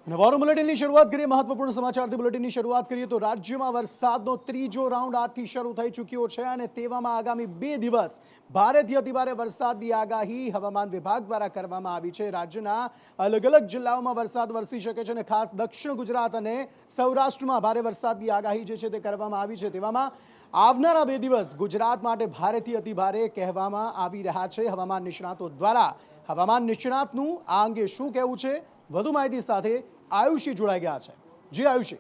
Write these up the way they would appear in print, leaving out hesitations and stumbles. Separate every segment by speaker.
Speaker 1: નવારો બુલેટિનની શરૂઆત કરીએ મહત્વપૂર્ણ સમાચારથી બુલેટિનની શરૂઆત કરીએ તો રાજ્યમાં વરસાદનો ત્રીજો રાઉન્ડ આજથી શરૂ થઈ ચૂક્યો છે અને તેવામાં આગામી 2 દિવસ ભારેથી અતિભારે વરસાદની આગાહી હવામાન વિભાગ દ્વારા કરવામાં આવી છે। રાજ્યના અલગ અલગ જિલ્લાઓમાં વરસાદ વરસી શકે છે અને ખાસ દક્ષિણ ગુજરાત અને સૌરાષ્ટ્રમાં ભારે વરસાદની આગાહી જે છે તે કરવામાં આવી છે। તેવામાં આવનારા 2 દિવસ ગુજરાત માટે ભારેથી અતિભારે કહેવામાં આવી રહ્યા છે હવામાન નિષ્ણાતો દ્વારા। હવામાન નિષ્ણાતનું આ અંગે શું કહેવું છે, વધુ માહિતી સાથે आयुषी जुड़ाई गया है। जी आयुषी,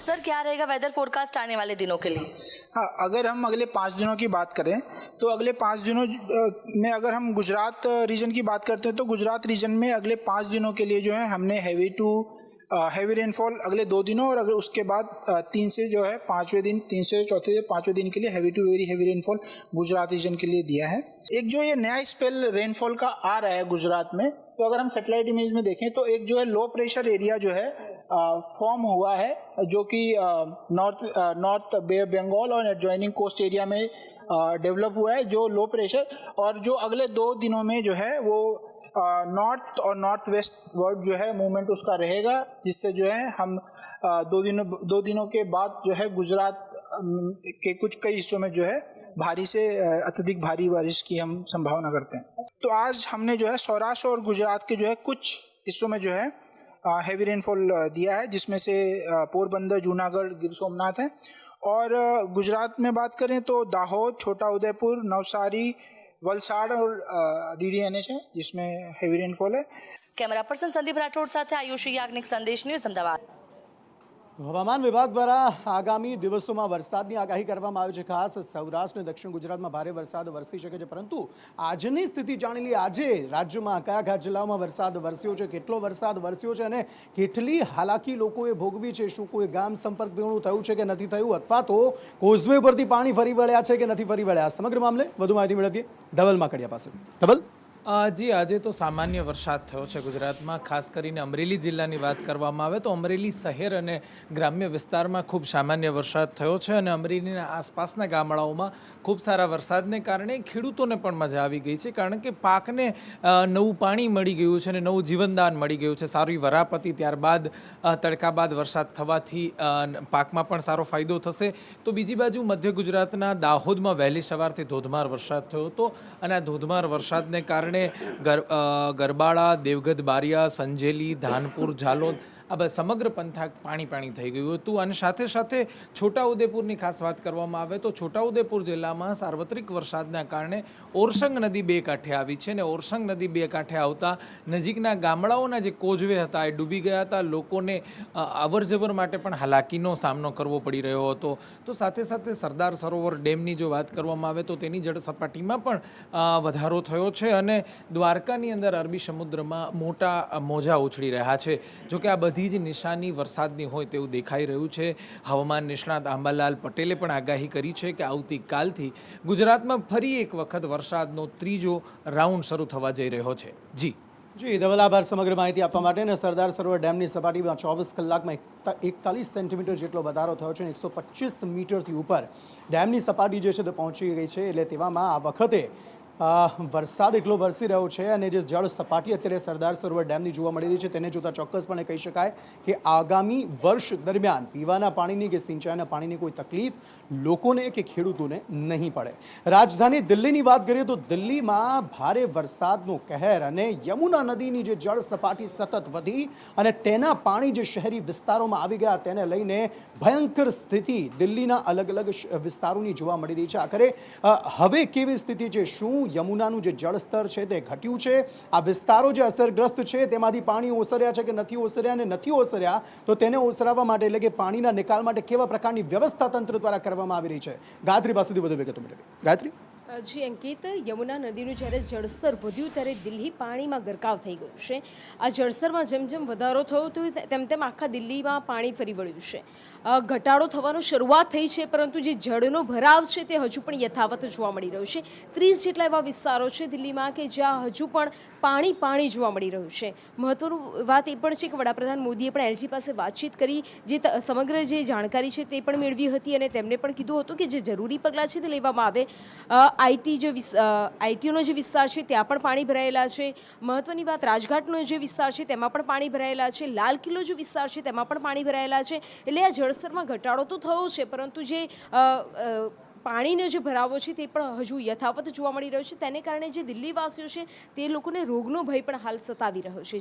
Speaker 2: सर क्या रहेगा वेदर फोरकास्ट आने वाले दिनों के लिए?
Speaker 3: हाँ, अगर हम अगले 5 दिनों की बात करें तो अगले 5 दिनों में अगर हम गुजरात रीजन की बात करते हैं तो गुजरात रीजन में अगले 5 दिनों के लिए जो है हमने हैवी रेनफॉल अगले 2 दिनों और अगर उसके बाद 3 से जो है 5वें दिन 3 से चौथे 5वें दिन के लिए heavy to very heavy rainfall Gujarat region के लिए दिया है। एक जो ये नया स्पेल रेनफॉल का आ रहा है गुजरात में, तो अगर हम सैटेलाइट इमेज में देखें तो एक जो है लो प्रेशर एरिया जो है फॉर्म हुआ है जो कि नॉर्थ बे ऑफ बंगाल और एडजॉइनिंग कोस्ट एरिया में डेवलप हुआ है जो लो प्रेशर, और जो अगले 2 दिनों में जो है वो नॉर्थ और नॉर्थ वेस्ट वर्ड जो है मूवमेंट उसका रहेगा, जिससे जो है हम 2 दिनों के बाद जो है गुजरात के कई हिस्सों में जो है भारी से अत्यधिक भारी बारिश की हम संभावना करते हैं। तो आज हमने जो है सौराष्ट्र और गुजरात के जो है कुछ हिस्सों में जो है हैवी रेनफॉल दिया है, जिसमें से पोरबंदर, जूनागढ़, गिर सोमनाथ है। और गुजरात में बात करें तो दाहोद, छोटा उदयपुर, नवसारी, वलसाड़ और DDNH है जिसमें हैवी रेनफॉल है।
Speaker 2: कैमरा पर्सन संदीप राठौड़ साथ आयुषी याज्ञनिक, संदेश न्यूज़, अमदावाद।
Speaker 1: હવામાન વિભાગ દ્વારા આગામી દિવસોમાં વરસાદની આગાહી કરવામાં આવી છે। ખાસ સૌરાષ્ટ્ર અને દક્ષિણ ગુજરાતમાં ભારે વરસાદ વરસી શકે છે, પરંતુ આજની સ્થિતિ જાણી લઈએ। આજે રાજ્યમાં કયા કયા જિલ્લાઓમાં વરસાદ વરસ્યો છે, કેટલો વરસાદ વરસ્યો છે અને કેટલી હાલાકી લોકોએ ભોગવી છે। શું કોઈ ગામ સંપર્ક વિહોણું થયું છે કે નથી થયું, અથવા તો કોઝવે પરથી પાણી ફરી વળ્યા છે કે નથી ફરી વળ્યા, સમગ્ર મામલે વધુ માહિતી મેળવીએ ધવલ માકડિયા પાસે। ધવલ,
Speaker 4: जी आज तो सामान्य वरसाद थयो छे गुजरात में। खास करीने अमरेली जिल्लानी बात करवामां आवे तो अमरेली शहर अने ग्राम्य विस्तार में खूब सामान्य वरसाद थयो छे अने अमरेलीना आसपासना गामडाओमां खूब सारा वरसादने कारणे खेडूतोने पण मजा आवी गई छे, कारण के पाकने नवुं पाणी मळी गयुं छे अने नवुं जीवनदान मळी गयुं छे। सारी वरापती त्यारबाद तड़का बाद वरसाद थवाथी पाकमां पण सारो फायदो थशे। तो बीजी बाजु मध्य गुजरातना दाहोदमां वहेली सवारथी धोधमार वरसाद थयो हतो अने आ धोधमार वरसादने कारणे गरबाड़ा, देवगढ़, बारिया, संजेली, धानपुर, झालोद आ समग्र पंथाक पाणी पाणी थई गयुं हतुं। अने साथे साथे छोटाउदेपुरनी खास वात करवामां आवे तो छोटाउदेपुर जिल्लामां सार्वत्रिक वरसादना कारणे ओरसंग नदी 2 कांठे आवी छे अने ओरसंग नदी 2 कांठे आवता नजीकना गामडाओना जे कोजवे हता ए डूबी गया हता। लोकोने अवरजवर माटे पण हालाकीनो सामनो करवो पड़ी रह्यो हतो। तो साथे साथे सरदार सरोवर डेमनी जो वात करवामां आवे तो तेनी जळ सपाटीमां पण वधारो थयो छे अने द्वारकानी अंदर अरबी समुद्रमा मोटा मोजा उछળી રહ્યા છે। जो कि आ बधी ज निशानी वरसादनी होय तेवुं देखाई रह्युं छे। हवामान निष्णात आंबालाल पटेले पण आगाही करी छे कि आवतीकालथी गुजरातमां फरी एक वखत वरसादनो त्रीजो राउंड शरू थवा जई रह्यो छे। जी
Speaker 1: ધવલ, આભાર સમગ્ર માહિતી આપવા માટે। અને સરદાર સરોવર ડેમની સપાટીમાં 24 કલાકમાં 41 સેન્ટીમીટર જેટલો વધારો થયો છે અને 125 મીટરથી ઉપર ડેમની સપાટી જે છે તે પહોંચી ગઈ છે। એટલે તેવામાં આ વખતે વરસાદ એટલો વરસી રહ્યો છે અને જે જળ સપાટી અત્યારે સરદાર સરોવર ડેમની જોવા મળી રહી છે તેને જોતાં ચોક્કસપણે કહી શકાય કે આગામી વર્ષ દરમિયાન પીવાના પાણીની કે સિંચાઈના પાણીની કોઈ તકલીફ લોકોને કે ખેડૂતોને નહીં પડે। રાજધાની દિલ્હીની વાત કરીએ તો દિલ્હીમાં ભારે વરસાદનો કહેર અને યમુના નદીની જે જળ સપાટી સતત વધી અને તેના પાણી જે શહેરી વિસ્તારોમાં આવી ગયા તેને લઈને ભયંકર સ્થિતિ દિલ્હીના અલગ અલગ વિસ્તારોની જોવા મળી રહી છે। આખરે હવે કેવી સ્થિતિ છે, શું યમુનાનું જે જળસ્તર છે તે ઘટ્યું છે, આ વિસ્તારો જે અસરગ્રસ્ત છે તેમાંથી પાણી ઓસર્યા છે કે નથી ઓસર્યા, અને નથી ઓસર્યા તો તેને ઓસરાવવા માટે એટલે કે પાણીના નિકાલ માટે કેવા પ્રકારની વ્યવસ્થા તંત્ર દ્વારા કરવામાં આવી રહી છે। ગાયત્રી પાસેથી વધુ વિગતો મેળવીએ। ગાયત્રી।
Speaker 5: જી અંકિત, યમુના નદીનું જ્યારે જળસ્તર વધ્યું ત્યારે દિલ્હી પાણીમાં ગરકાવ થઈ ગયું છે। આ જળસ્તરમાં જેમ જેમ વધારો થયો તો તેમ તેમ આખા દિલ્હીમાં પાણી ફરી વળ્યું છે। ઘટાડો થવાનો શરૂઆત થઈ છે, પરંતુ જે જળનો ભરાવ છે તે હજુ પણ યથાવત જોવા મળી રહ્યો છે। 30 જેટલા એવા વિસ્તારો છે દિલ્હીમાં કે જ્યાં હજુ પણ પાણી જોવા મળી રહ્યું છે। મહત્વનું વાત એ પણ છે કે વડાપ્રધાન મોદીએ પણ એલજી પાસે વાતચીત કરી, જે સમગ્ર જે જાણકારી છે તે પણ મેળવી હતી અને તેમણે પણ કીધું હતું કે જે જરૂરી પગલાં છે તે લેવામાં આવે। આઈટીઓનો જે વિસ્તાર છે ત્યાં પણ પાણી ભરાયેલા છે. મહત્ત્વની વાત, રાજઘાટનો જે વિસ્તાર છે તેમાં પણ પાણી ભરાયેલા છે. લાલ કિલ્લો જે વિસ્તાર છે તેમાં પણ પાણી ભરાયેલા છે. એટલે આ જળસ્તરમાં ઘટાડો તો થયો છે, પરંતુ જે પાણીનો જે ભરાવો છે તે પણ હજુ યથાવત જોવા મળી રહ્યો છે. તેને કારણે જે દિલ્હીવાસીઓ છે તે લોકોને રોગનો ભય પણ હાલ સતાવી રહ્યો છે.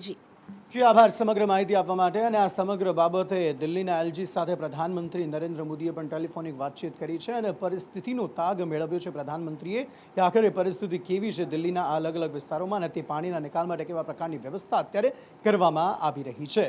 Speaker 1: જી આભાર સમગ્ર માહિતી આપવા માટે. અને આ સમગ્ર બાબતે દિલ્હીના એલજી સાથે પ્રધાનમંત્રી નરેન્દ્ર મોદીએ પણ ટેલિફોનિક વાતચીત કરી છે અને પરિસ્થિતિનો તાગ મેળવ્યો છે પ્રધાનમંત્રીએ કે આખરે પરિસ્થિતિ કેવી છે દિલ્હીના આ અલગ અલગ વિસ્તારોમાં અને તે પાણીના નિકાલ માટે કેવા પ્રકારની વ્યવસ્થા અત્યારે કરવામાં આવી રહી છે.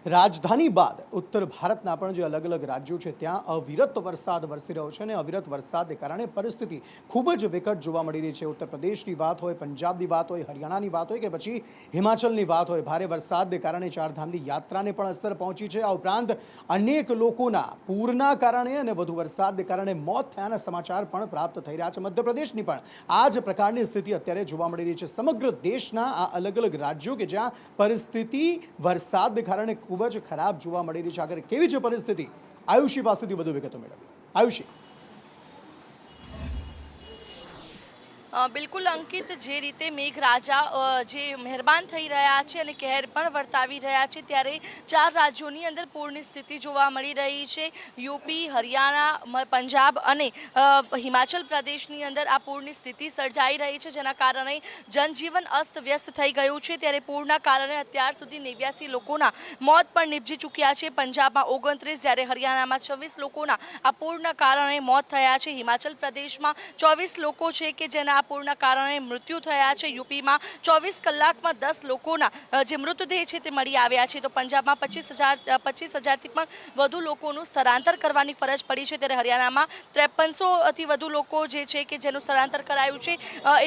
Speaker 1: રાજધાની બાદ ઉત્તર ભારતના પણ જે અલગ અલગ રાજ્યો છે ત્યાં અવિરત વરસાદ વરસી રહ્યો છે અને અવિરત વરસાદને કારણે પરિસ્થિતિ ખૂબ જ વિકટ જોવા મળી રહી છે. ઉત્તર પ્રદેશની વાત હોય, પંજાબની વાત હોય, હરિયાણાની વાત હોય કે પછી હિમાચલની વાત હોય, ભારે વરસાદને કારણે ચારધામની યાત્રાને પણ અસર પહોંચી છે. આ ઉપરાંત અનેક લોકોના પૂરના કારણે અને વધુ વરસાદને કારણે મોત થયાના સમાચાર પણ પ્રાપ્ત થઈ રહ્યા છે. મધ્યપ્રદેશની પણ આ જ પ્રકારની સ્થિતિ અત્યારે જોવા મળી રહી છે. સમગ્ર દેશના આ અલગ અલગ રાજ્યો કે જ્યાં પરિસ્થિતિ વરસાદને કારણે ખૂબ જ ખરાબ જોવા મળી રહી છે. આગળ કેવી છે પરિસ્થિતિ, આયુષી પાસેથી વધુ વિગતો મેળવી. આયુષી.
Speaker 2: બિલકુલ અંકિત, જે રીતે મેઘરાજા જે મહેરબાન થઈ રહ્યા છે અને કહેર પણ વર્તાવી રહ્યા છે, ત્યારે 4 રાજ્યોની અંદર પૂરની સ્થિતિ જોવા મળી રહી છે. યુપી, હરિયાણા, પંજાબ અને હિમાચલ પ્રદેશની અંદર આ પૂરની સ્થિતિ સર્જાઈ રહી છે, જેના કારણે જનજીવન અસ્તવ્યસ્ત થઈ ગયું છે. ત્યારે પૂરના કારણે અત્યાર સુધી 89 લોકોના મોત પણ નીપજી ચૂક્યા છે. પંજાબમાં 29, જ્યારે હરિયાણામાં 26 લોકોના આ પૂરના કારણે મોત થયા છે. હિમાચલ પ્રદેશમાં 24 લોકો છે કે જેના પૂરના કારણે મૃત્યુ થયા છે. યુપીમાં 24 કલાકમાં 10 લોકોના જે મૃતદેહ છે તે મળી આવ્યા છે. તો પંજાબમાં 25,000થી પણ વધુ લોકોનું સ્થળાંતર કરવાની ફરજ પડી છે. ત્યારે હરિયાણામાં 5300થી વધુ લોકો જે છે કે જેનું સ્થળાંતર કરાયું છે.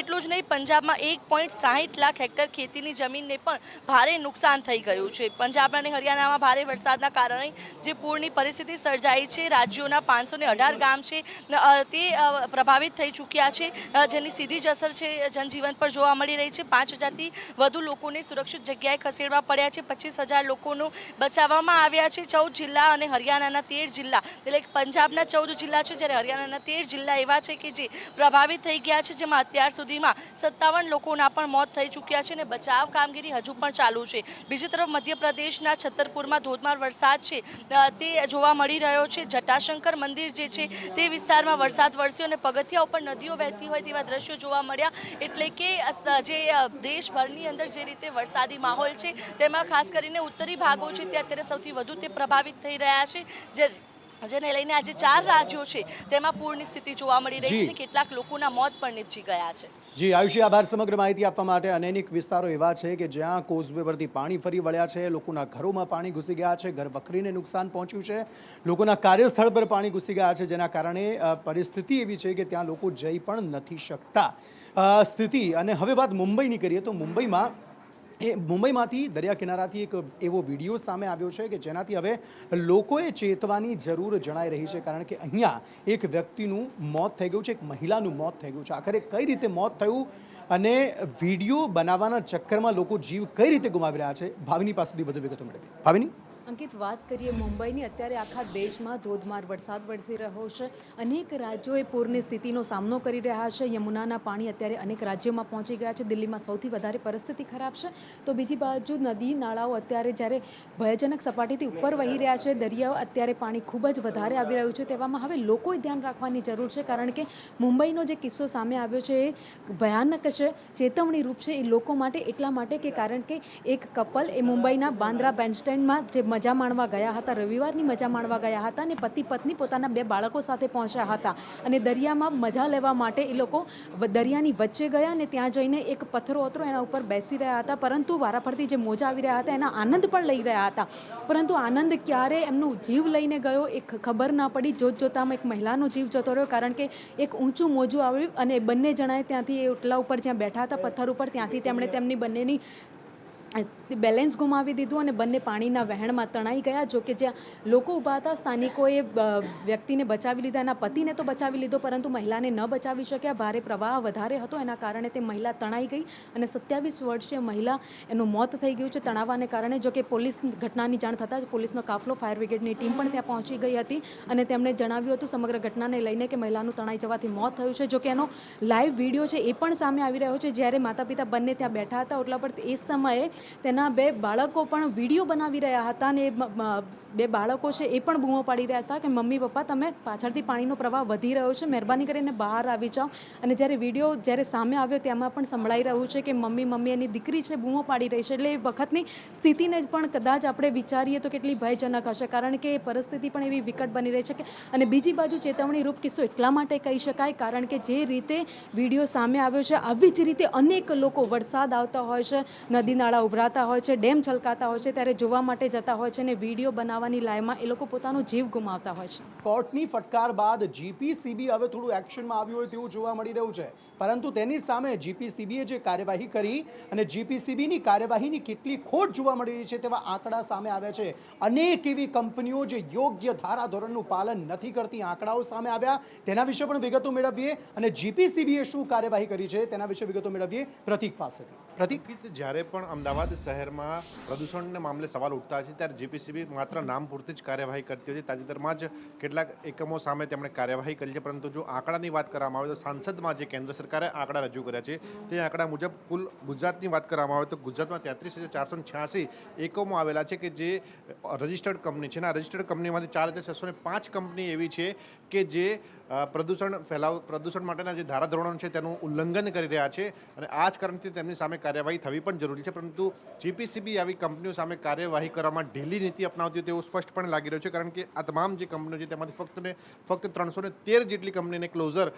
Speaker 2: એટલું જ નહીં, પંજાબમાં 1.60 લાખ હેક્ટર ખેતીની જમીનને પણ ભારે નુકસાન થઈ ગયું છે. પંજાબ અને હરિયાણામાં ભારે વરસાદના કારણે જે પૂરની પરિસ્થિતિ સર્જાઈ છે, રાજ્યોના 518 ગામ છે તે પ્રભાવિત થઈ ચૂક્યા છે, જેની સીધી જ અસર છે જનજીવન પર જોવા મળી રહી છે. 5000થી વધુ લોકોને સુરક્ષિત જગ્યાએ ખસેડવા પડ્યા છે. 25,000 લોકોનું બચાવવામાં આવ્યા છે. 14 જિલ્લા અને હરિયાણાના 13 જિલ્લા, એટલે પંજાબના 14 જિલ્લા છે, જ્યારે હરિયાણાના 13 જિલ્લા એવા છે કે જે પ્રભાવિત થઈ ગયા છે, જેમાં અત્યાર સુધીમાં 57 લોકોના પણ મોત થઈ ચૂક્યા છે અને બચાવ કામગીરી હજુ પણ ચાલુ છે. બીજી તરફ મધ્યપ્રદેશના છતરપુરમાં ધોધમાર વરસાદ છે તે જોવા મળી રહ્યો છે. જટાશંકર મંદિર જે છે તે વિસ્તારમાં વરસાદ વરસ્યો અને પગથિયા ઉપર નદીઓ વહેતી હોય તેવા દ્રશ્યો જોવા મળ્યા. એટલે કે જે દેશભરની અંદર જે રીતે વરસાદી માહોલ છે, તેમાં ખાસ કરીને ઉત્તરી ભાગો છે તે અત્યારે સૌથી વધુ તે પ્રભાવિત થઈ રહ્યા છે, જેને લઈને આજે 4 રાજ્યો છે તેમાં પૂરની સ્થિતિ જોવા મળી રહી છે અને કેટલાક લોકોના મોત પણ નીપજી ગયા છે.
Speaker 1: જી આયુષી, આભાર સમગ્ર માહિતી આપવા માટે. અનેક વિસ્તારો એવા છે કે જ્યાં કોઝવે પરથી પાણી ફરી વળ્યા છે, લોકોના ઘરોમાં પાણી ઘૂસી ગયા છે, ઘર વખરીને નુકસાન પહોંચ્યું છે, લોકોના કાર્યસ્થળ પર પાણી ઘૂસી ગયા છે, જેના કારણે પરિસ્થિતિ એવી છે કે ત્યાં લોકો જઈ પણ નથી શકતા સ્થિતિ. અને હવે વાત મુંબઈની કરીએ તો મુંબઈમાંથી દરિયા કિનારાથી એક એવો વિડીયો સામે આવ્યો છે કે જેનાથી હવે લોકોએ ચેતવાની જરૂર જણાઈ રહી છે, કારણ કે અહીંયા એક વ્યક્તિનું મોત થઈ ગયું છે, એક મહિલાનું મોત થઈ ગયું છે. આખરે કઈ રીતે મોત થયું અને વિડીયો બનાવવાના ચક્કરમાં લોકો જીવ કઈ રીતે ગુમાવી રહ્યા છે, ભાવિની પાસેથી વધુ વિગતો મેળવી. ભાવિની.
Speaker 6: અંકિત, વાત કરીએ મુંબઈની, અત્યારે આખા દેશમાં ધોધમાર વરસાદ વરસી રહ્યો છે. અનેક રાજ્યોએ પૂરની સ્થિતિનો સામનો કરી રહ્યા છે. યમુનાના પાણી અત્યારે અનેક રાજ્યોમાં પહોંચી ગયા છે. દિલ્હીમાં સૌથી વધારે પરિસ્થિતિ ખરાબ છે. તો બીજી બાજુ નદી નાળાઓ અત્યારે જ્યારે ભયજનક સપાટીથી ઉપર વહી રહ્યા છે, દરિયાઓ અત્યારે પાણી ખૂબ જ વધારે આવી રહ્યું છે. તેવામાં હવે લોકોએ ધ્યાન રાખવાની જરૂર છે, કારણ કે મુંબઈનો જે કિસ્સો સામે આવ્યો છે એ ભયાનક છે, ચેતવણી રૂપ છે એ લોકો માટે. એટલા માટે કે કારણ કે એક કપલ એ મુંબઈના બાંદ્રા બેન્ડસ્ટેન્ડમાં જે મજા માણવા ગયા હતા, રવિવારની મજા માણવા ગયા હતા અને પતિ પત્ની પોતાના 2 બાળકો સાથે પહોંચ્યા હતા અને દરિયામાં મજા લેવા માટે એ લોકો દરિયાની વચ્ચે ગયા અને ત્યાં જઈને એક પથ્થરો હતો એના ઉપર બેસી રહ્યા હતા, પરંતુ વારાફરતી જે મોજા આવી રહ્યા હતા એના આનંદ પણ લઈ રહ્યા હતા. પરંતુ આનંદ ક્યારે એમનું જીવ લઈને ગયો એ ખબર ના પડી. જોતજોતામાં એક મહિલાનો જીવ જતો રહ્યો, કારણ કે એક ઊંચું મોજું આવ્યું અને બંને જણાએ ત્યાંથી એ ઓટલા ઉપર જ્યાં બેઠા હતા પથ્થર ઉપર, ત્યાંથી તેમણે તેમની બંનેની બેલેન્સ ગુમાવી દીધું અને બંને પાણીના વહેણમાં તણાઈ ગયા. જો કે જ્યાં લોકો ઊભા હતા સ્થાનિકોએ વ્યક્તિને બચાવી લીધા, એના પતિને તો બચાવી લીધો પરંતુ મહિલાને ન બચાવી શક્યા. ભારે પ્રવાહ વધારે હતો એના કારણે તે મહિલા તણાઈ ગઈ અને 27 વર્ષીય મહિલા એનું મોત થઈ ગયું છે તણાવાને કારણે. જો કે પોલીસ ઘટનાની જાણ થતાં જ પોલીસનો કાફલો, ફાયર બ્રિગેડની ટીમ પણ ત્યાં પહોંચી ગઈ હતી અને તેમણે જણાવ્યું હતું સમગ્ર ઘટનાને લઈને કે મહિલાનું તણાઈ જવાથી મોત થયું છે. જો કે એનો લાઈવ વિડીયો છે એ પણ સામે આવી રહ્યો છે. જ્યારે માતા પિતા બંને ત્યાં બેઠા હતા ઓટલા પર એ સમયે તેના 2 બાળકો પણ વિડીયો બનાવી રહ્યા હતા અને 2 બાળકો છે એ પણ બૂમો પાડી રહ્યા હતા કે મમ્મી પપ્પા તમે પાછળથી પાણીનો પ્રવાહ વધી રહ્યો છે, મહેરબાની કરીને બહાર આવી જાઓ. અને જ્યારે વિડીયો જ્યારે સામે આવ્યો તેમાં પણ સંભળાઈ રહ્યું છે કે મમ્મી એની દીકરી છે બૂમો પાડી રહી છે. એટલે એ વખતની સ્થિતિને જ પણ કદાચ આપણે વિચારીએ તો કેટલી ભયજનક હશે, કારણ કે એ પરિસ્થિતિ પણ એવી વિકટ બની રહી છે. અને બીજી બાજુ ચેતવણીરૂપ કિસ્સો એટલા માટે કહી શકાય કારણ કે જે રીતે વિડીયો સામે આવ્યો છે આવી જ રીતે અનેક લોકો વરસાદ આવતા હોય છે, નદી નાળા ઉભરાતા હોય છે, ડેમ છલકાતા હોય છે ત્યારે જોવા માટે જતા હોય છે અને વિડીયો બનાવવાની લાયમાં એ લોકો પોતાનો જીવ ગુમાવતા હોય છે.
Speaker 1: કોર્ટની ફટકાર બાદ જીપીસીબી હવે થોડું એક્શનમાં આવ્યું હોય તેવું જોવા મળી રહ્યું છે, પરંતુ તેની સામે જીપીસીબીએ જે કાર્યવાહી કરી અને જીપીસીબીની કાર્યવાહીની કેટલી ખોટ જોવા મળી રહી છે તેવા આંકડા સામે આવ્યા છે. અનેક એવી કંપનીઓ જે યોગ્ય ધારાધોરણનું પાલન નથી કરતી આંકડાઓ સામે આવ્યા. તેના વિશે પણ વિગતો મેળવીએ અને જીપીસીબીએ શું કાર્યવાહી કરી છે તેના વિશે વિગતો મેળવીએ પ્રતીક પાસેથી. પ્રતીક,
Speaker 7: જ્યારે પણ અમદાવાદ શહેરમાં પ્રદૂષણના મામલે સવાલ ઉઠતા છે ત્યારે જીપીસીબી માત્ર નામ પૂરતી જ કાર્યવાહી કરતી હોય છે. તાજેતરમાં જ કેટલાક એકમો સામે તેમણે કાર્યવાહી કરી છે, પરંતુ જો આંકડાની વાત કરવામાં આવે તો સાંસદમાં જે કેન્દ્ર સરકારે આંકડા રજૂ કર્યા છે તે આંકડા મુજબ કુલ ગુજરાતની વાત કરવામાં આવે તો ગુજરાતમાં 33,486 એકમો આવેલા છે કે જે રજિસ્ટર્ડ કંપની છે. આ રજિસ્ટર્ડ કંપનીમાંથી 4,605 કંપની એવી છે કે જે પ્રદૂષણ માટેના જે ધારાધોરણો છે તેનું ઉલ્લંઘન કરી રહ્યા છે અને આ જ કારણથી તેમની સામે કાર્યવાહી થવી પણ જરૂરી છે. પરંતુ જીપીસીબી આવી કંપનીઓ સામે કાર્યવાહી કરવામાં ઢીલી નીતિ અપનાવતી હોય તેવું સ્પષ્ટપણે લાગી રહ્યું છે, કારણ કે આ તમામ જે કંપનીઓ છે તેમાંથી ફક્ત 313 જેટલી કંપનીને ક્લોઝર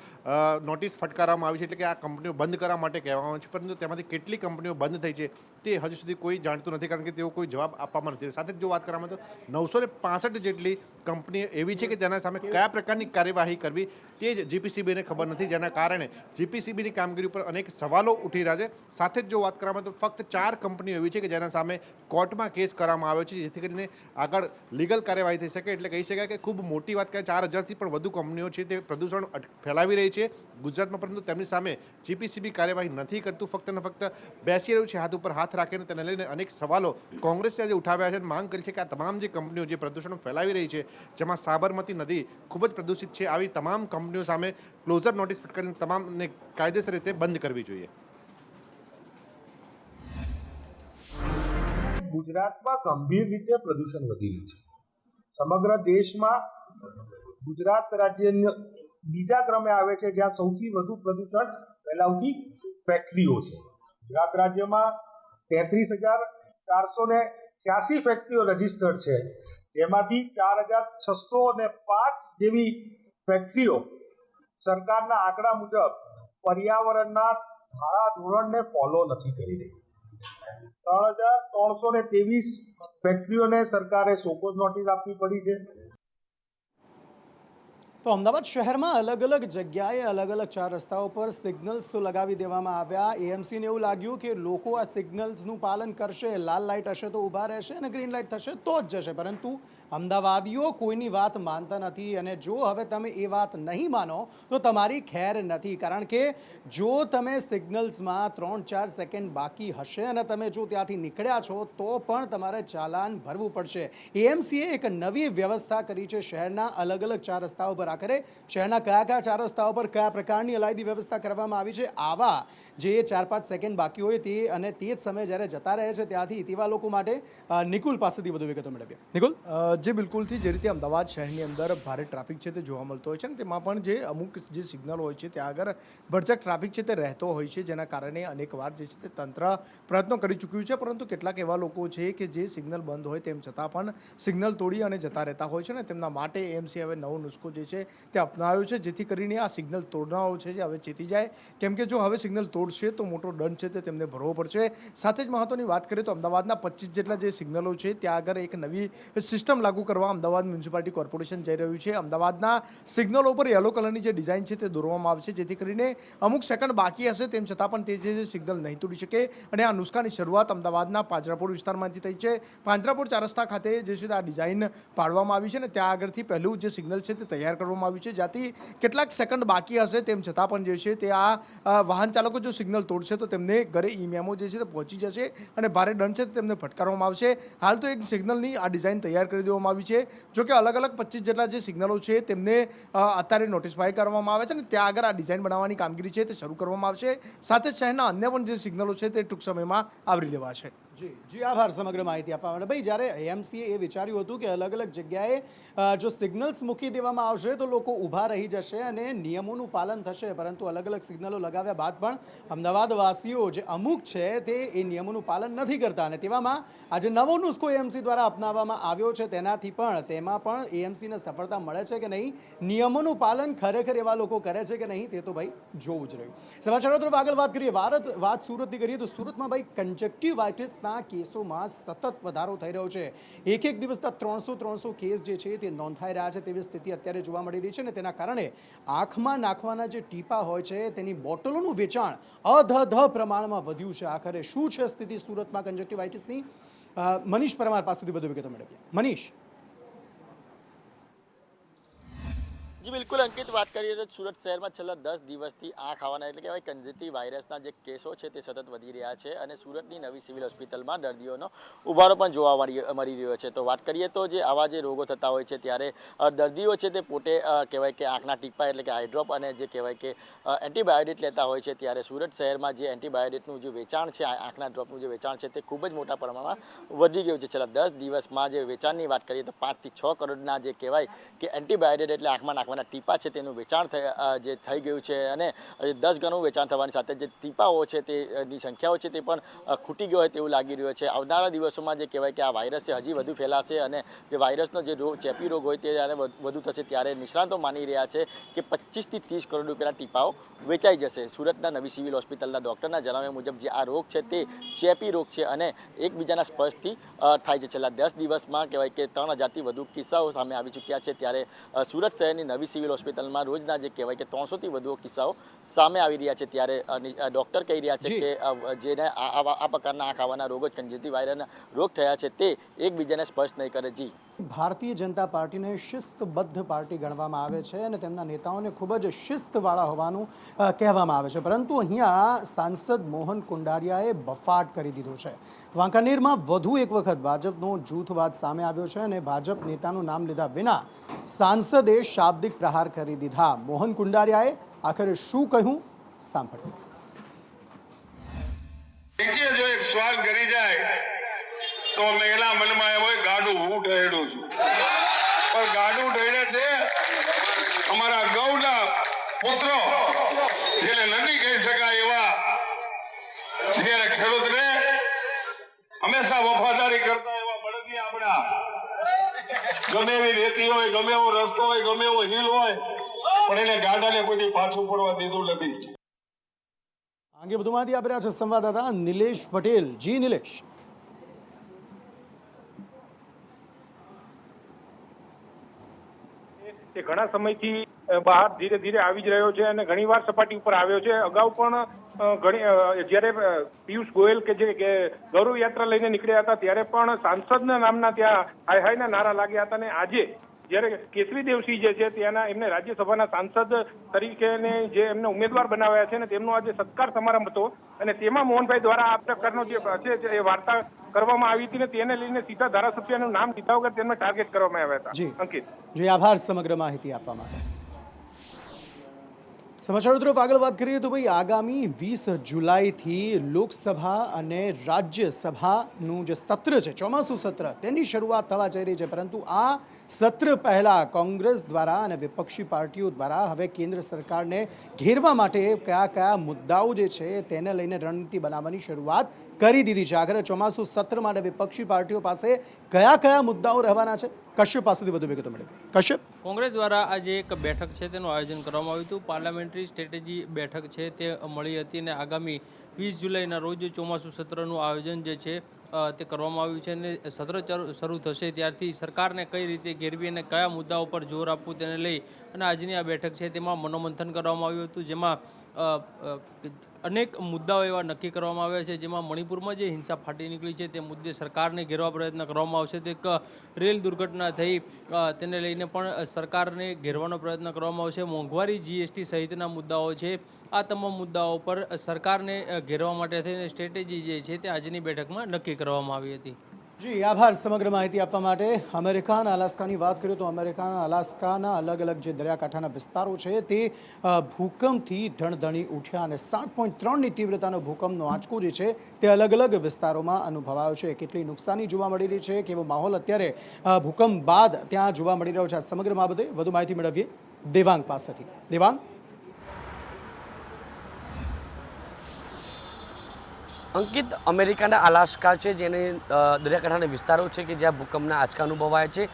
Speaker 7: નોટિસ ફટકારવામાં આવી છે, એટલે કે આ કંપનીઓ બંધ કરવા માટે કહેવામાં આવે છે. પરંતુ તેમાંથી કેટલી કંપનીઓ બંધ થઈ છે તે હજુ સુધી કોઈ જાણતું નથી, કારણ કે તેઓ કોઈ જવાબ આપવામાં નથી. સાથે જ જો વાત કરવામાં આવે તો 965 જેટલી કંપનીઓ એવી છે કે તેના સામે કયા પ્રકારની કાર્યવાહી કરવી તે જ જીપીસીબીને ખબર નથી, જેના કારણે જીપીસીબીની કામગીરી ઉપર અનેક સવાલો ઉઠી રહ્યા છે. સાથે જ જો વાત કરવામાં આવે તો ફક્ત 4 કંપનીઓ એવી છે કે જેના સામે કોર્ટમાં કેસ કરવામાં આવ્યો છે, જેથી કરીને આગળ લીગલ કાર્યવાહી થઈ શકે. એટલે કહી શકાય કે ખૂબ મોટી વાત કે 4000થી પણ વધુ કંપનીઓ છે તે પ્રદૂષણ ફેલાવી રહી છે ગુજરાતમાં, પરંતુ તેમની સામે જીપીસીબી કાર્યવાહી નથી કરતું, ફક્ત ને ફક્ત બેસી રહ્યું છે હાથ ઉપર હાથ રાખીને. તેને લઈને અનેક સવાલો કોંગ્રેસે આજે ઉઠાવ્યા છે અને માંગ કરી છે કે આ તમામ જે કંપનીઓ જે પ્રદૂષણ ફેલાવી રહી છે, જેમાં સાબરમતી નદી ખૂબ જ પ્રદૂષિત છે, આવી તમામ કંપનીઓ સામે ક્લોઝર નોટિસ ફટકારીને તમામને કાયદેસર રીતે બંધ કરવી જોઈએ.
Speaker 8: ગુજરાતમાં ગંભીર રીતે પ્રદૂષણ વધી રહ્યું છે. સમગ્ર દેશમાં ગુજરાત રાજ્ય બીજા ક્રમે આવે છે જ્યાં સૌથી વધુ પ્રદૂષણ ફેલાવતી ફેક્ટરીઓ છે. ગુજરાત રાજ્યમાં 33,486 ફેક્ટરીઓ રજીસ્ટર્ડ છે, જેમાંથી 4,605 જેવી ફેક્ટરીઓ સરકારના આંકડા મુજબ પર્યાવરણના ધારાધોરણને ફોલો નથી કરી રહી. 3,323 ફેક્ટરીઓને સરકારે શોકોઝ નોટિસ આપવી પડી છે.
Speaker 1: તો અમદાવાદ શહેરમાં અલગ અલગ જગ્યાએ અલગ અલગ 4 રસ્તાઓ પર સિગ્નલ્સ તો લગાવી દેવામાં આવ્યા. એએમસીને એવું લાગ્યું કે લોકો આ સિગ્નલ્સનું પાલન કરશે, લાલ લાઇટ હશે તો ઊભા રહેશે અને ગ્રીન લાઇટ થશે તો જ જશે, પરંતુ અમદાવાદીઓ કોઈની વાત માનતા નથી. અને જો હવે તમે એ વાત નહીં માનો તો તમારી ખેર નથી, કારણ કે જો તમે સિગ્નલ્સમાં 3-4 સેકન્ડ બાકી હશે અને તમે જો ત્યાંથી નીકળ્યા છો તો પણ તમારે ચાલાન ભરવું પડશે. એએમસીએ એક નવી વ્યવસ્થા કરી છે શહેરના અલગ અલગ 4 રસ્તાઓ પર. આખરે શહેરના કયા 4 રસ્તાઓ પર કયા પ્રકારની અલાયદી વ્યવસ્થા કરવામાં આવી છે, આવા જે 4-5 સેકન્ડ બાકી હોય તે અને તે જ સમયે જ્યારે જતા રહે છે ત્યાંથી તેવા લોકો માટે નિકુલ પાસેથી વધુ વિગતો મેળવીએ. નિકુલ,
Speaker 9: જે બિલકુલથી જે રીતે અમદાવાદ શહેરની અંદર ભારે ટ્રાફિક છે તે જોવા મળતો હોય છે અને તેમાં પણ જે અમુક જે સિગ્નલ હોય છે ત્યાં આગળ ભરચક ટ્રાફિક છે તે રહેતો હોય છે, જેના કારણે અનેકવાર જે છે તે તંત્ર પ્રયત્નો કરી ચૂક્યું છે, પરંતુ કેટલાક એવા લોકો છે કે જે સિગ્નલ બંધ હોય તેમ છતાં પણ સિગ્નલ તોડી અને જતા રહેતા હોય છે ને તેમના માટે એએમસી હવે નવો નુસ્ખો જે છે તે અપનાવ્યો છે, જેથી કરીને આ સિગ્નલ તોડનારો છે જે હવે ચેતી જાય, કેમ કે જો હવે સિગ્નલ તોડશે તો મોટો દંડ છે તે તેમને ભરવો પડશે. સાથે જ મહત્વની વાત કરીએ તો અમદાવાદના 25 જેટલા જે સિગ્નલો છે ત્યાં આગળ એક નવી સિસ્ટમ લાગુ કરવા અમદાવાદ મ્યુનિસિપાલિટી કોર્પોરેશન જઈ રહ્યું છે. અમદાવાદના સિગ્નલો પર યલો કલરની જે ડિઝાઇન છે તે દોરવામાં આવશે, જેથી કરીને અમુક સેકન્ડ બાકી હશે તેમ છતાં પણ તે જે સિગ્નલ નહીં તોડી શકે. અને આ નુસ્ખાની શરૂઆત અમદાવાદના પાંજરાપોળ વિસ્તારમાંથી થઈ છે. પાંજરાપોળ 4 રસ્તા ખાતે જે છે આ ડિઝાઇન પાડવામાં આવી છે અને ત્યાં આગળથી પહેલું જે સિગ્નલ છે તે તૈયાર કરવામાં આવ્યું છે, જ્યાંથી કેટલાક સેકન્ડ બાકી હશે તેમ છતાં પણ જે છે તે આ વાહન ચાલકો જો સિગ્નલ તોડશે તો તેમને ઘરે ઈ-મેમો જે છે તે પહોંચી જશે અને ભારે દંડ છે તે તેમને ફટકારવામાં આવશે. હાલ તો એક સિગ્નલની આ ડિઝાઇન તૈયાર કરી દેવામાં આવી છે. જો કે અલગ અલગ 25 જેટલા જે સિગ્નલો છે તેમને અત્યારે નોટિફાઈ કરવામાં આવે છે અને ત્યાં આગળ આ ડિઝાઇન બનાવવાની કામગીરી છે તે શરૂ કરવામાં આવશે. સાથે જ શહેરના અન્ય પણ જે સિગ્નલો છે તે ટૂંક સમયમાં આવરી લેવાશે.
Speaker 1: જી આભાર સમગ્ર માહિતી આપવા માટે. ભાઈ, જ્યારે એએમસીએ એ વિચાર્યું હતું કે અલગ અલગ જગ્યાએ જો સિગ્નલ્સ મૂકી દેવામાં આવશે તો લોકો ઊભા રહી જશે અને નિયમોનું પાલન થશે, પરંતુ અલગ અલગ સિગ્નલો લગાવ્યા બાદ પણ અમદાવાદવાસીઓ જે અમુક છે તે એ નિયમોનું પાલન નથી કરતા અને તેવામાં આજે નવો નુસ્ખો એએમસી દ્વારા અપનાવવામાં આવ્યો છે. તેમાં પણ એએમસીને સફળતા મળે છે કે નહીં, નિયમોનું પાલન ખરેખર એવા લોકો કરે છે કે નહીં, તે તો ભાઈ જોવું જ રહ્યું. સમાચારો તરફ આગળ વાત કરીએ. વાત સુરતની કરીએ તો સુરતમાં ભાઈ કંજક્ટિવાઇટિસ કેસોમાં સતત વધારો થઈ રહ્યો છે. એક દિવસના 300 કેસ જે છે તે નોંધાઈ રહ્યા છે તેવી સ્થિતિ અત્યારે જોવા મળી રહી છે અને તેના કારણે આંખમાં નાખવાના જે ટીપા હોય છે તેની બોટલોનું વેચાણ અધધ પ્રમાણમાં વધ્યું છે. આખરે શું છે સ્થિતિ સુરતમાં કંજક્ટિવાઇટિસની? મનીષ પરમાર પાસેથી વધુ વિગતો મેળવીએ. મનીષ.
Speaker 10: જી બિલકુલ અંકિત, વાત કરીએ તો સુરત શહેરમાં છેલ્લા 10 દિવસથી આંખ આવવાના એટલે કહેવાય કંજક્ટિવ વાયરસના જે કેસો છે તે સતત વધી રહ્યા છે અને સુરતની નવી સિવિલ હોસ્પિટલમાં દર્દીઓનો ઉભારો પણ જોવા મળી રહ્યો છે. તો વાત કરીએ તો જે આવા જે રોગો થતા હોય છે ત્યારે દર્દીઓ છે તે પોતે કહેવાય કે આંખના ટીપા એટલે કે આઈ ડ્રોપ અને જે કહેવાય કે એન્ટીબાયોટિક લેતા હોય છે. ત્યારે સુરત શહેરમાં જે એન્ટીબાયોટિકનું જે વેચાણ છે, આંખના ડ્રોપનું જે વેચાણ છે તે ખૂબ જ મોટા પ્રમાણમાં વધી ગયું છે. છેલ્લા 10 દિવસમાં જે વેચાણની વાત કરીએ તો 5 થી 6 કરોડના જે કહેવાય કે એન્ટીબાયોટિક એટલે આંખમાં નાખવાના ટીપા છે તેનું વેચાણ જે થઈ ગયું છે અને 10 ગણું વેચાણ થવાની સાથે જે ટીપાઓ છે તેની સંખ્યાઓ છે તે પણ ખૂટી ગયો હોય તેવું લાગી રહ્યું છે. આવનારા દિવસોમાં જે કહેવાય કે આ વાયરસ હજી વધુ ફેલાશે અને જે વાયરસનો જે ચેપી રોગ હોય તે જ્યારે વધુ થશે ત્યારે નિષ્ણાતો માની રહ્યા છે કે 25 થી 30 કરોડ રૂપિયાના ટીપાઓ વેચાઈ જશે. સુરતના નવી સિવિલ હોસ્પિટલના ડૉક્ટરના જણાવ્યા મુજબ જે આ રોગ છે તે ચેપી રોગ છે અને એકબીજાના સ્પર્શથી થાય છે. છેલ્લા 10 દિવસમાં કહેવાય કે 3000થી વધુ કિસ્સાઓ સામે આવી ચૂક્યા છે. ત્યારે સુરત શહેરની નવી સિવિલ હોસ્પિટલમાં રોજના જે કહેવાય કે 300થી વધુ કિસ્સાઓ સામે આવી રહ્યા છે. ત્યારે ડૉક્ટર કહી રહ્યા છે કે જેને આ પ્રકારના આંખ આવવાના રોગો કંજક્ટિવ વાયરસના રોગ થયા છે તે એકબીજાને સ્પર્શ નહીં કરે. જી,
Speaker 1: ભારતીય જનતા પાર્ટીને શિસ્તબદ્ધ પાર્ટી ગણવામાં આવે છે અને તેમના નેતાઓને ખૂબ જ શિસ્તવાળા હોવાનું કહેવામાં આવે છે, પરંતુ અહીંયા સાંસદ મોહન કુંડારિયાએ બફાટ કરી દીધો છે. વાંકાનેરમાં વધુ એક વખત ભાજપનો જૂથવાદ સામે આવ્યો છે અને ભાજપ નેતાનું નામ લીધા વિના સાંસદે શાબ્દિક પ્રહાર કરી દીધા. મોહન કુંડારિયાએ આખરે શું કહ્યું સાંભળ્યું.
Speaker 11: જો એક સવાલ કરી જાય તો મેં એના મનમાં એમ હોય ગાડું હું ઢળ્યું છું, પણ ગાડું ઢળે છે અમારા ગૌના પુત્રો જેને નથી કહી શકાય એવા જ્યારે ખેડૂતને હંમેશા વફાદારી કરતા એવા બળદિયા આપણા ગમે એવી રેતી હોય, ગમે એવો રસ્તો હોય, ગમે એવો હિલ હોય, પણ એને ગાડાને કોઈ પાછું પડવા દીધું નથી.
Speaker 1: આગે વધુ માહિતી આપી રહ્યા છે સંવાદદાતા નિલેશ પટેલ. જી નિલેશ.
Speaker 8: તે ઘણા સમયથી બહાર ધીરે ધીરે આવી જ રહ્યો છે અને ઘણીવાર સપાટી ઉપર આવ્યો છે. અગાઉ પણ જ્યારે પિયુષ ગોયલ કે જે ગૌરવ યાત્રા લઈને નીકળ્યા હતા ત્યારે પણ સાંસદના નામના ત્યાં હાય હાયના નારા લાગ્યા હતા અને આજે જ્યારે કેસરી દેવસિંહ જે છે ત્યાંના એમને રાજ્યસભાના સાંસદ તરીકે જે એમને ઉમેદવાર બનાવ્યા છે ને તેમનો આજે સત્કાર સમારંભ હતો અને તેમાં મોહનભાઈ દ્વારા આ પ્રકારનો જે છે એ વાર્તા કરવામાં આવી હતી ને તેને લઈને સીધા ધારાસભ્યનું નામ લીધા વગર તેમને ટાર્ગેટ કરવામાં આવ્યા હતા. અંકિત,
Speaker 1: જી આભાર સમગ્ર માહિતી આપવા માટે. સમાચારો તરફ આગળ વાત કરીએ તો ભાઈ આગામી 20 જુલાઈથી લોકસભા અને રાજ્યસભાનું જે સત્ર છે, ચોમાસું સત્ર, તેની શરૂઆત થવા જઈ રહી છે, પરંતુ આ સત્ર પહેલાં કોંગ્રેસ દ્વારા અને વિપક્ષી પાર્ટીઓ દ્વારા હવે કેન્દ્ર સરકારને ઘેરવા માટે કયા કયા મુદ્દાઓ જે છે તેને લઈને રણનીતિ બનાવવાની શરૂઆત કરી દીધી છે. આખરે ચોમાસું સત્ર માટે વિપક્ષી પાર્ટીઓ પાસે કયા કયા મુદ્દાઓ રહેવાના છે? કશ્યપ પાસેથી વધુ વિગતો મેળવી. કશ્યપ,
Speaker 12: કોંગ્રેસ દ્વારા આજે એક બેઠક છે તેનું આયોજન કરવામાં આવ્યું હતું. પાર્લામેન્ટરી સ્ટ્રેટેજી બેઠક છે તે મળી હતી અને આગામી 20 જુલાઈના રોજ ચોમાસું સત્રનું આયોજન જે છે તે કરવામાં આવ્યું છે અને સત્ર શરૂ થશે ત્યારથી સરકારને કઈ રીતે ઘેરવી અને કયા મુદ્દાઓ પર જોર આપવું તેને લઈ અને આજની આ બેઠક છે તેમાં મનોમંથન કરવામાં આવ્યું હતું, જેમાં અનેક મુદ્દાઓ એવા નક્કી કરવામાં આવ્યા છે. જેમાં મણિપુરમાં જે હિંસા ફાટી નીકળી છે તે મુદ્દે સરકારને ઘેરવા પ્રયત્ન કરવામાં આવશે. તો એક રેલ દુર્ઘટના થઈ તેને લઈને પણ સરકારને ઘેરવાનો પ્રયત્ન કરવામાં આવશે. મોંઘવારી, જીએસટી સહિતના મુદ્દાઓ છે. આ તમામ મુદ્દાઓ પર સરકારને ઘેરવા માટે થઈને સ્ટ્રેટેજી જે છે તે આજની બેઠકમાં નક્કી કરવામાં આવી હતી.
Speaker 1: જી આભાર સમગ્ર માહિતી આપવા માટે. અમેરિકા અને અલાસ્કાની વાત કરીએ તો અમેરિકાના અલાસ્કાના અલગ અલગ જે દરિયાકાંઠાના વિસ્તારો છે તે ભૂકંપથી ધણધણી ઉઠ્યા અને 7.3ની તીવ્રતાનો ભૂકંપનો આંચકો જે છે તે અલગ અલગ વિસ્તારોમાં અનુભવાયો છે. કેટલી નુકસાની જોવા મળી રહી છે, કેવો માહોલ અત્યારે ભૂકંપ બાદ ત્યાં જોવા મળી રહ્યો છે, આ સમગ્ર બાબતે વધુ માહિતી મેળવીએ દેવાંગ પાસેથી. દેવાંગ,
Speaker 13: અંકિત, અમેરિકાના અલાસ્કા છે જેની દરિયાકાંઠાના વિસ્તારો છે કે જ્યાં ભૂકંપના આંચકા અનુભવાયા છે.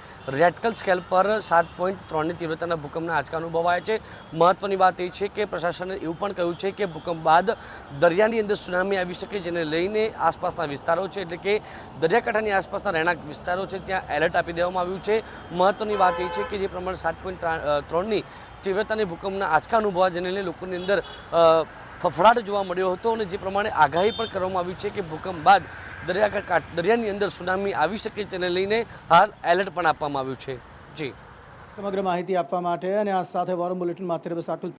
Speaker 13: રેક્ટર સ્કેલ પર 7.3ની તીવ્રતાના ભૂકંપના આંચકા અનુભવાયા છે. મહત્વની વાત એ છે કે પ્રશાસને એવું પણ કહ્યું છે કે ભૂકંપ બાદ દરિયાની અંદર સુનામી આવી શકે, જેને લઈને આસપાસના વિસ્તારો છે એટલે કે દરિયાકાંઠાની આસપાસના રહેણાંક વિસ્તારો છે ત્યાં એલર્ટ આપી દેવામાં આવ્યું છે. મહત્વની વાત એ છે કે જે પ્રમાણે 7.3ની તીવ્રતાની ભૂકંપના આંચકા અનુભવાયા, જેને લઈને લોકોની અંદર ફફડાટ જોવા મળ્યો હતો અને જે પ્રમાણે આગાહી પણ કરવામાં આવી છે કે ભૂકંપ બાદ દરિયાની અંદર સુનામી આવી શકે તેને લઈને હાલ એલર્ટ પણ આપવામાં આવ્યું છે. જી,
Speaker 1: સમગ્ર માહિતી આપવા માટે અને આ સાથે વોરમ બુલેટિનમાં અત્યારે બસ આટલું.